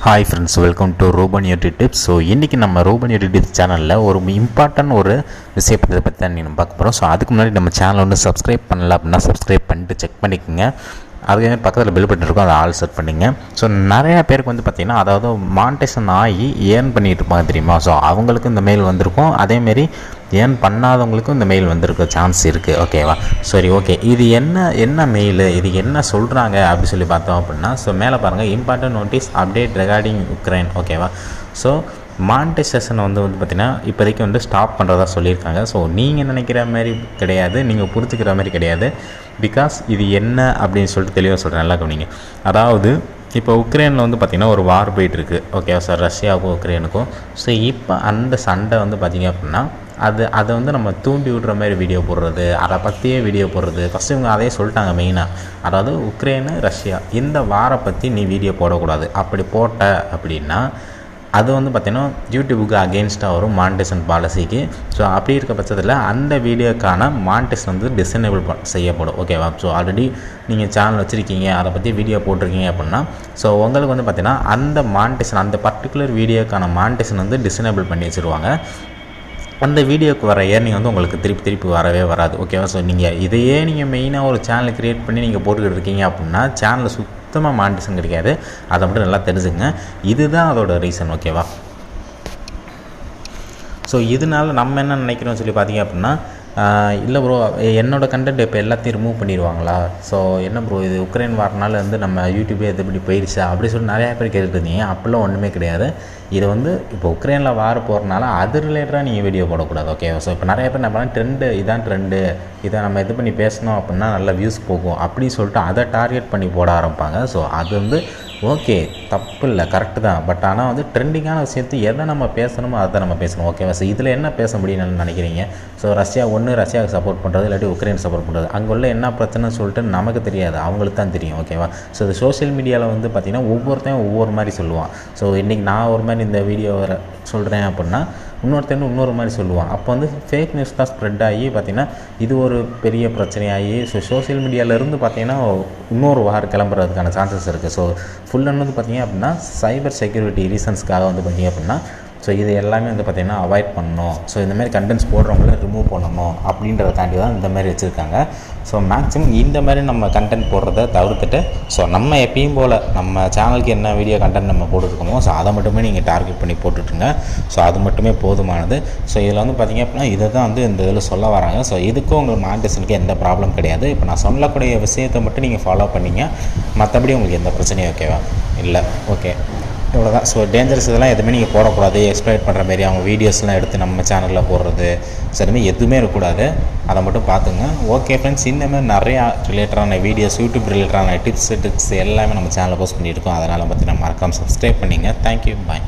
Hi friends, welcome to Ruban Youtube tips. So இன்னைக்கு நம்ம Ruban Youtube tips சேனல்ல ஒரு இம்பார்ட்டன்ட் ஒரு விஷயத்தை பத்தி தான் நீங்க பார்க்க போறோம். ஸோ அதுக்கு முன்னாடி நம்ம சேனலை வந்து சப்ஸ்கிரைப் பண்ணல அப்படின்னா சப்ஸ்கிரைப் பண்ணிட்டு செக் பண்ணிக்கோங்க. அதுவே பக்கத்தில் பெல் பட்டன் இருக்கும், அதை ஆல் செட் பண்ணிங்க. ஸோ நிறையா பேருக்கு வந்து பார்த்திங்கன்னா, அதாவது மானிட்டைசேஷன் ஆகி ஏர்ன் பண்ணிகிட்டு இருப்பாங்க தெரியுமா. ஸோ அவங்களுக்கும் இந்த மெயில் வந்திருக்கும், அதேமாரி ஏர்ன் பண்ணாதவங்களுக்கும் இந்த மெயில் வந்திருக்க சான்ஸ் இருக்குது. ஓகேவா, சரி ஓகே. இது என்ன மெயில், இது என்ன சொல்கிறாங்க அப்படி சொல்லி பார்த்தோம் அப்படின்னா, ஸோ மேலே பாருங்கள், important notice update recording Ukraine. ஓகேவா, ஸோ மானிட்டைசேஷனை வந்து பார்த்திங்கன்னா இப்போதைக்கு வந்து ஸ்டாப் பண்ணுறதா சொல்லியிருக்காங்க. ஸோ நீங்கள் நினைக்கிற மாதிரி கிடையாது, நீங்கள் புரிஞ்சுக்கிற மாதிரி கிடையாது. பிகாஸ் இது என்ன அப்படின்னு சொல்லிட்டு தெளிவாக சொல்கிறேன், நல்லா கவனிங்க. அதாவது இப்போ உக்ரைனில் வந்து பார்த்திங்கன்னா ஒரு வார் போயிட்டுருக்கு. ஓகேவா சார், ரஷ்யாவுக்கும் உக்ரைனுக்கும். ஸோ இப்போ அந்த சண்டை வந்து பார்த்திங்க அப்படின்னா அதை வந்து நம்ம தூண்டி விடுற மாதிரி வீடியோ போடுறது, அதை பற்றியே வீடியோ போடுறது. ஃபஸ்ட்டு இவங்க அதே சொல்லிட்டாங்க மெயினாக, அதாவது உக்ரைனு ரஷ்யா இந்த வாரை பற்றி நீ வீடியோ போடக்கூடாது. அப்படி போட்ட அப்படின்னா அது வந்து பார்த்திங்கன்னா யூடியூபுக்கு அகெயின்ஸ்டாக வரும், மானிட்டைசேஷன் பாலிசிக்கு. ஸோ அப்படி இருக்க பட்சத்தில் அந்த வீடியோக்கான மானிட்டைசேஷன் வந்து டிசேபிள் செய்யப்படும். ஓகேவா, ஸோ ஆல்ரெடி நீங்கள் சேனல் வச்சுருக்கீங்க, அதை பற்றி வீடியோ போட்டிருக்கீங்க அப்படின்னா ஸோ உங்களுக்கு வந்து பார்த்திங்கன்னா அந்த மானிட்டைசேஷன், அந்த பர்டிகுலர் வீடியோக்கான மானிட்டைசேஷன் வந்து டிசேபிள் பண்ணி வச்சுருவாங்க. அந்த வீடியோக்கு வர ஏர்னிங் வந்து உங்களுக்கு திருப்பி வரவே வராது. ஓகேவா, ஸோ நீங்கள் இதையே நீங்கள் மெயினாக ஒரு சேனல் க்ரியேட் பண்ணி நீங்கள் போட்டுக்கிட்டு இருக்கீங்க அப்படின்னா சேனலில் சுத்தமாக மானிட்டைசேஷன் கிடைக்காது. அதை மட்டும் நல்லா தெரிஞ்சுங்க. இதுதான் அதோட ரீசன். ஓகேவா, ஸோ இதனால் நம்ம என்ன நினைக்கிறோம்னு சொல்லி பார்த்தீங்க அப்படின்னா, இல்லை ப்ரோ என்னோடய கண்டென்ட் இப்போ எல்லாத்தையும் ரிமூவ் பண்ணிடுவாங்களா, ஸோ என்ன ப்ரோ இது உக்ரைன் வாரனால வந்து நம்ம யூடியூபே இது இப்படி போயிடுச்சா அப்படி சொல்லி நிறையா பேர் கேட்டுருந்தீங்க. அப்படிலாம் ஒன்றுமே கிடையாது. இது வந்து இப்போ உக்ரைனில் வார போகிறனால அது ரிலேட்டடாக நீங்கள் வீடியோ போடக்கூடாது. ஓகேவா, ஸோ இப்போ நிறைய பேர் என்ன பண்ணால் ட்ரெண்டு, இதான் ட்ரெண்டு, இதை நம்ம இது பண்ணி பேசணும் அப்படின்னா நல்ல வியூஸ் போகும் அப்படின்னு சொல்லிட்டு அதை டார்கெட் பண்ணி போட ஆரம்பிப்பாங்க. ஸோ அது வந்து ஓகே, தப்பு இல்லை, கரெக்டு தான். பட் ஆனால் வந்து ட்ரெண்டிங்கான விஷயத்தை எதை நம்ம பேசணுமோ அதை நம்ம பேசணும். ஓகேவா, ஸோ இதில் என்ன பேச முடியும்னு நினைக்கிறீங்க? ஸோ ரஷ்யாவுக்கு சப்போர்ட் பண்ணுறது, இல்லாட்டி உக்ரைன் சப்போர்ட் பண்ணுறது, அங்கே உள்ள என்ன பிரச்சனைன்னு சொல்லிட்டு நமக்கு தெரியாது, அவங்களுக்கு தான் தெரியும். ஓகேவா, ஸோ இது சோஷியல் மீடியாவில் வந்து பார்த்திங்கன்னா ஒவ்வொருத்தையும் ஒவ்வொரு மாதிரி சொல்லுவான். ஸோ இன்றைக்கி நான் ஒரு மாதிரி இந்த வீடியோ சொல்கிறேன் அப்படின்னா இன்னொருத்தன்னு இன்னொரு மாதிரி சொல்லுவான். அப்போ வந்து ஃபேக் நியூஸ் தான் ஸ்ப்ரெட் ஆகி பார்த்திங்கன்னா இது ஒரு பெரிய பிரச்சனையாகி ஸோ சோஷியல் மீடியாவிலேருந்து பார்த்திங்கன்னா இன்னொரு வார் கிளம்புறதுக்கான சான்சஸ் இருக்குது. ஸோ ஃபுல் வந்து பார்த்திங்க அப்படின்னா சைபர் செக்யூரிட்டி ரீசன்ஸ்க்காக வந்து பார்த்திங்க அப்படின்னா ஸோ இது எல்லாமே வந்து பார்த்திங்கன்னா அவாய்ட் பண்ணணும். ஸோ இந்தமாதிரி கண்டென்ட்ஸ் போடுறவங்கள ரிமூவ் பண்ணணும் அப்படின்றதுக்காண்டி தான் இந்த மாதிரி வச்சுருக்காங்க. ஸோ மேக்ஸிமம் இந்த மாதிரி நம்ம கண்டென்ட் போடுறத தவிர்த்துட்டு ஸோ நம்ம எப்பயும் போல் நம்ம சேனலுக்கு என்ன வீடியோ கண்டென்ட் நம்ம போட்டுருக்கோமோ ஸோ அதை மட்டுமே நீங்கள் டார்கெட் பண்ணி போட்டுட்ருங்க. ஸோ அது மட்டுமே போதுமானது. ஸோ இதில் வந்து பார்த்திங்க அப்படின்னா இதை தான் வந்து இந்த இதில் சொல்ல வராங்க. ஸோ இதுக்கும் உங்களுக்கு மானிட்டைசேஷனுக்கு எந்த ப்ராப்ளம் கிடையாது. இப்போ நான் சொல்லக்கூடிய விஷயத்தை மட்டும் நீங்கள் ஃபாலோ பண்ணிங்க, மற்றபடி உங்களுக்கு எந்த பிரச்சனையும் ஓகேவா இல்லை. ஓகே, இவ்வளோதான். ஸோ டேஞ்சரஸ் இதெல்லாம் எதுவுமே நீங்கள் போடக்கூடாது. எக்ஸ்ப்ளாய்ட் பண்ணுற மாரி அவங்க வீடியோஸ்லாம் எடுத்து நம்ம சேனலில் போடுறது சரிமே எதுவுமே இருக்கக்கூடாது. அதை மட்டும் பார்த்துங்க. ஓகே ஃப்ரெண்ட்ஸ், இந்தமாதிரி நிறையா ரிலேட்டடான வீடியோஸ், யூடியூப் ரிலேட்டடான டிப்ஸ் எல்லாமே நம்ம சேனலில் போஸ்ட் பண்ணியிருக்கோம். அதனால் பார்த்திங்கன்னா மறக்காமல் சப்ஸ்கிரைப் பண்ணிங்க. தேங்க்யூ, பாய்.